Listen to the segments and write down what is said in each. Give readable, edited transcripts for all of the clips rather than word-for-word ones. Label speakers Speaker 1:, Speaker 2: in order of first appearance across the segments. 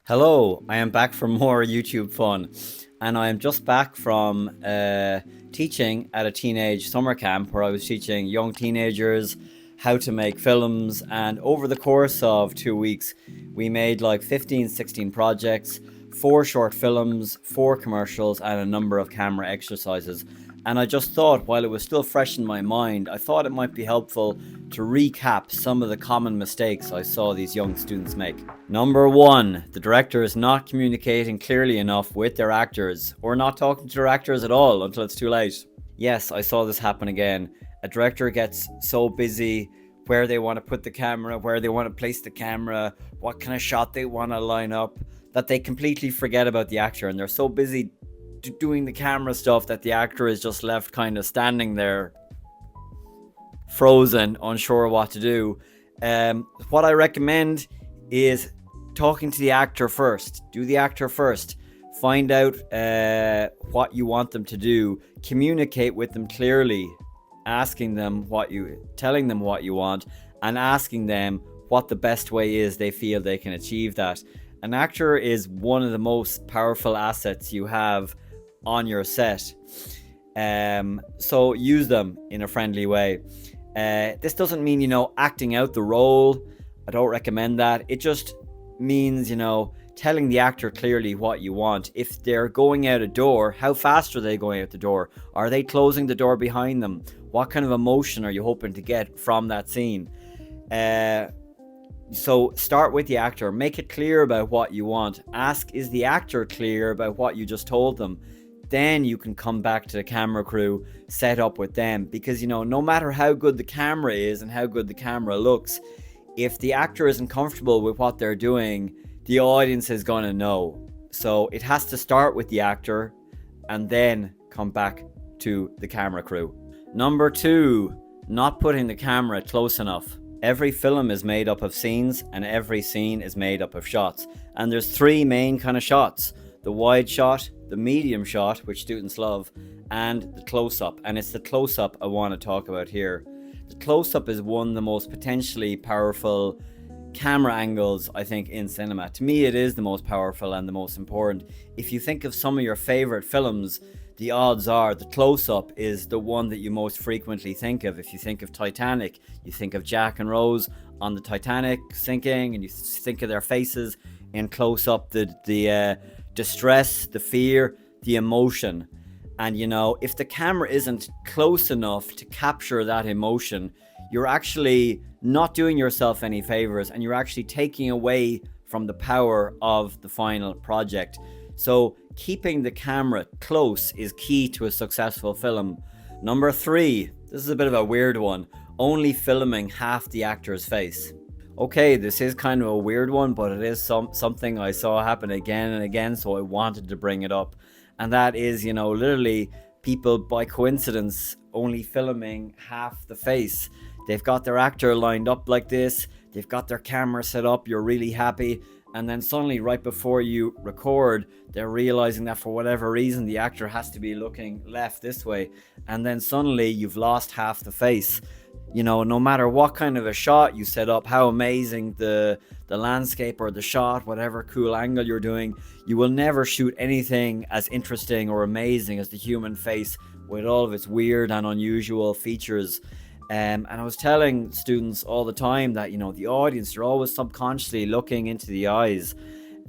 Speaker 1: Hello, I am back for more YouTube fun, and I am just back from teaching at a teenage summer camp where I was teaching young teenagers how to make films. And over the course of 2 weeks, we made like 15, 16 projects, 4 short films, 4 commercials, and a number of camera exercises. And I just thought, while it was still fresh in my mind, I thought it might be helpful to recap some of the common mistakes I saw these young students make. Number 1, the director is not communicating clearly enough with their actors, or not talking to their actors at all until it's too late. Yes, I saw this happen again. A director gets so busy where they want to put the camera, where they want to place the camera, what kind of shot they want to line up, that they completely forget about the actor, and they're so busy doing the camera stuff that the actor is just left kind of standing there frozen, unsure what to do. What I recommend is talking to the actor first. Do the actor first. Find out what you want them to do. Communicate with them clearly, telling them what you want, and asking them what the best way is they feel they can achieve that. An actor is one of the most powerful assets you have on your set. So use them in a friendly way. This doesn't mean, acting out the role. I don't recommend that. It just means, telling the actor clearly what you want. If they're going out a door, how fast are they going out the door? Are they closing the door behind them? What kind of emotion are you hoping to get from that scene? So start with the actor. Make it clear about what you want. Ask, is the actor clear about what you just told them? Then you can come back to the camera crew, set up with them, because no matter how good the camera is and how good the camera looks, if the actor isn't comfortable with what they're doing, the audience is going to know. So it has to start with the actor and then come back to the camera crew. Number 2, not putting the camera close enough. Every film is made up of scenes, and every scene is made up of shots. And there's 3 main kind of shots: the wide shot, the medium shot, which students love, and the close-up. And it's the close-up I want to talk about here. The close-up is one of the most potentially powerful camera angles, I think, in cinema. To me, it is the most powerful and the most important. If you think of some of your favorite films, the odds are the close-up is the one that you most frequently think of. If you think of Titanic, you think of Jack and Rose on the Titanic sinking, and you think of their faces in close-up, the distress, the fear, the emotion. And if the camera isn't close enough to capture that emotion, you're actually not doing yourself any favors, and you're actually taking away from the power of the final project. So keeping the camera close is key to a successful film. Number 3, this is a bit of a weird one: only filming half the actor's face. Okay, this is kind of a weird one, but it is something I saw happen again and again, so I wanted to bring it up. And that is, literally people by coincidence only filming half the face. They've got their actor lined up like this, they've got their camera set up, you're really happy, and then suddenly right before you record, they're realizing that for whatever reason the actor has to be looking left this way, and then suddenly you've lost half the face. No matter what kind of a shot you set up, how amazing the landscape or the shot, whatever cool angle you're doing, you will never shoot anything as interesting or amazing as the human face with all of its weird and unusual features. And I was telling students all the time that, the audience, they're always subconsciously looking into the eyes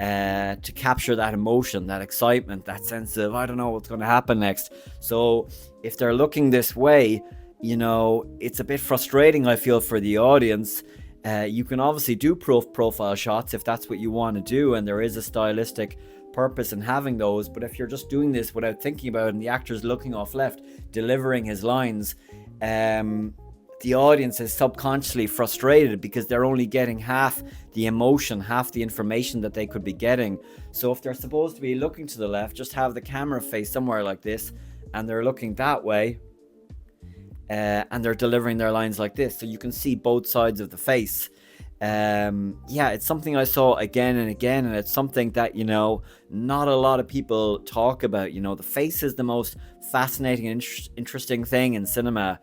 Speaker 1: to capture that emotion, that excitement, that sense of, I don't know what's going to happen next. So if they're looking this way, it's a bit frustrating, I feel, for the audience. You can obviously do profile shots if that's what you want to do, and there is a stylistic purpose in having those. But if you're just doing this without thinking about it, and the actor's looking off left, delivering his lines, the audience is subconsciously frustrated because they're only getting half the emotion, half the information that they could be getting. So if they're supposed to be looking to the left, just have the camera face somewhere like this, and they're looking that way, and they're delivering their lines like this, so you can see both sides of the face. It's something I saw again and again, and it's something that not a lot of people talk about. The face is the most fascinating and interesting thing in cinema.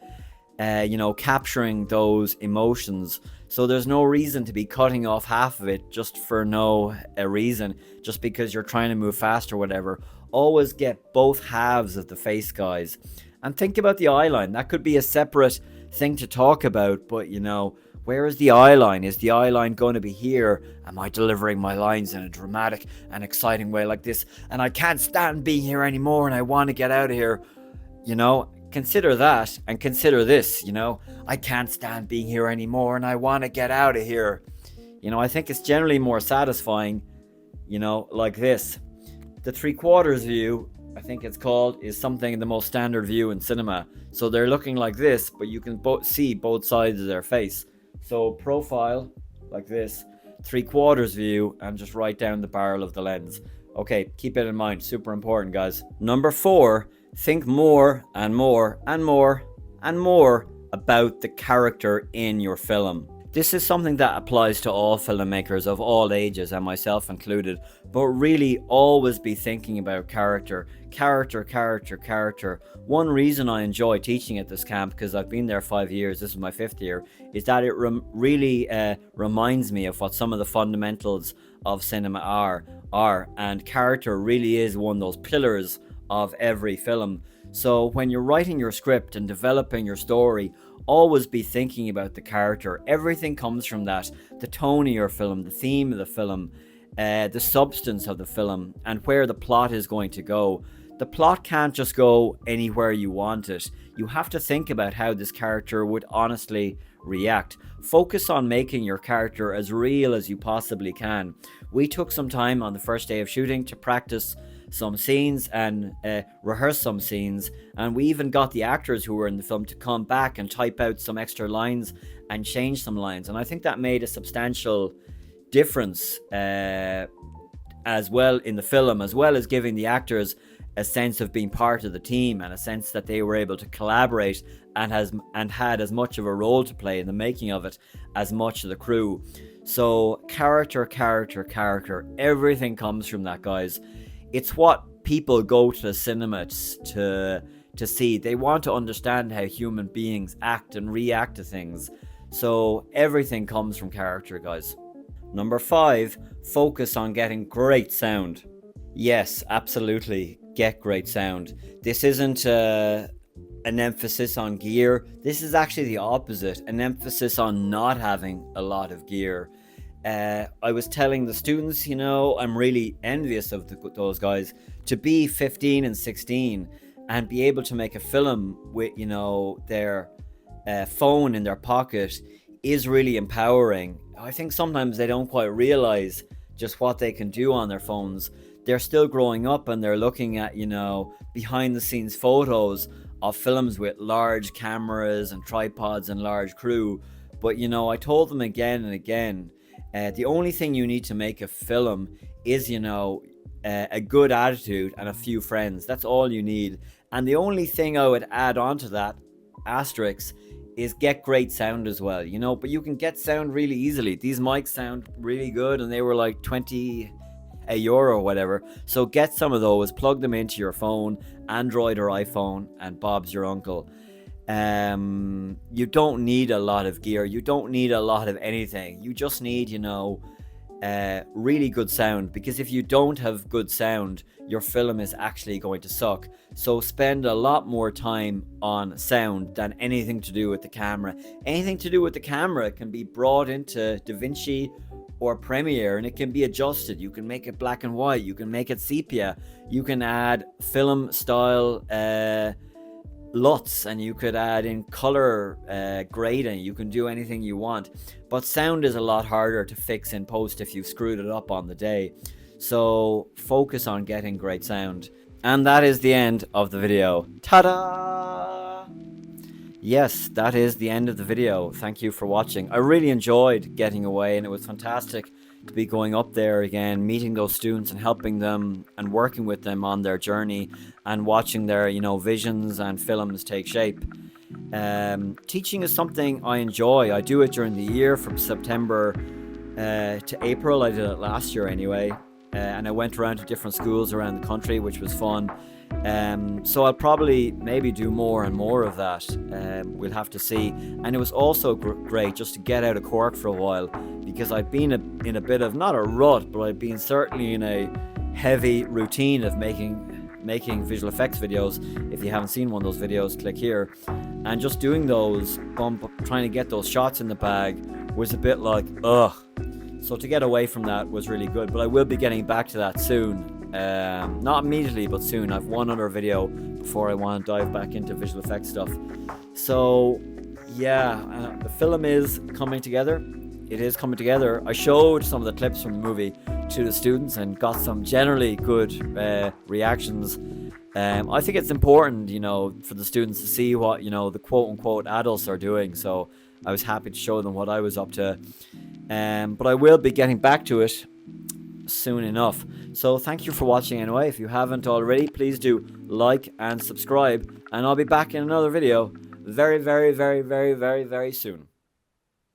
Speaker 1: capturing those emotions. So there's no reason to be cutting off half of it just for no reason, just because you're trying to move fast or whatever. Always get both halves of the face, guys. And think about the eye line. That could be a separate thing to talk about, but where is the eye line? Is the eye line going to be here? Am I delivering my lines in a dramatic and exciting way like this? And I can't stand being here anymore and I want to get out of here. Consider that and consider this. I can't stand being here anymore and I want to get out of here. I think it's generally more satisfying, like this. The 3/4 view, I think it's called, is something the most standard view in cinema. So they're looking like this, but you can see both sides of their face. So profile, like this, 3/4 view, and just right down the barrel of the lens. Okay, keep it in mind, super important, guys. Number 4, think more and more and more and more about the character in your film. This is something that applies to all filmmakers of all ages, and myself included, but really always be thinking about character. One reason I enjoy teaching at this camp, because I've been there 5 years, this is my 5th year, is that it really reminds me of what some of the fundamentals of cinema are, and character really is one of those pillars of every film. So when you're writing your script and developing your story, always be thinking about the character. Everything comes from that. The tone of your film, the theme of the film, the substance of the film, and where the plot is going to go. The plot can't just go anywhere you want it. You have to think about how this character would honestly react. Focus on making your character as real as you possibly can. We took some time on the first day of shooting to practice some scenes and rehearse some scenes, and we even got the actors who were in the film to come back and type out some extra lines and change some lines, and I think that made a substantial difference as well in the film, as well as giving the actors a sense of being part of the team and a sense that they were able to collaborate and had as much of a role to play in the making of it as much of the crew. So character, everything comes from that, guys. It's what people go to the cinema to see. They want to understand how human beings act and react to things. So everything comes from character, guys. Number 5, focus on getting great sound. Yes, absolutely, get great sound. This isn't an emphasis on gear. This is actually the opposite, an emphasis on not having a lot of gear. I was telling the students, I'm really envious of those guys to be 15 and 16 and be able to make a film with, their phone in their pocket is really empowering. I think sometimes they don't quite realize just what they can do on their phones. They're still growing up and they're looking at, behind the scenes photos of films with large cameras and tripods and large crew. But, I told them again and again, the only thing you need to make a film is, a good attitude and a few friends. That's all you need. And the only thing I would add on to that, asterisk, is get great sound as well, but you can get sound really easily. These mics sound really good and they were like €20 or whatever. So get some of those, plug them into your phone, Android or iPhone, and Bob's your uncle. You don't need a lot of gear. You don't need a lot of anything. You just need, really good sound, because if you don't have good sound, your film is actually going to suck. So spend a lot more time on sound than anything to do with the camera. Anything to do with the camera can be brought into DaVinci or Premiere and it can be adjusted. You can make it black and white, you can make it sepia, you can add film style LUTs, and you could add in color grading. You can do anything you want, but sound is a lot harder to fix in post if you've screwed it up on the day. So focus on getting great sound. And that is the end of the video. Ta-da! Yes, that is the end of the video. Thank you for watching. I really enjoyed getting away, and it was fantastic to be going up there again, meeting those students and helping them and working with them on their journey and watching their, visions and films take shape. Teaching is something I enjoy. I do it during the year from September to April. I did it last year anyway. and I went around to different schools around the country, which was fun. So I'll probably maybe do more and more of that. We'll have to see. And it was also great just to get out of Cork for a while, because I'd been in a bit of, not a rut, but I'd been certainly in a heavy routine of making visual effects videos. If you haven't seen one of those videos, click here. And just doing those, trying to get those shots in the bag was a bit like, ugh. So to get away from that was really good, but I will be getting back to that soon. Not immediately, but soon. I've one other video before I want to dive back into visual effects stuff. So yeah, the film is coming together. It is coming together. I showed some of the clips from the movie to the students and got some generally good reactions. I think it's important, for the students to see what, the quote-unquote adults are doing. So I was happy to show them what I was up to. But I will be getting back to it soon enough. So thank you for watching anyway. If you haven't already, please do like and subscribe. And I'll be back in another video very, very, very, very, very, very soon.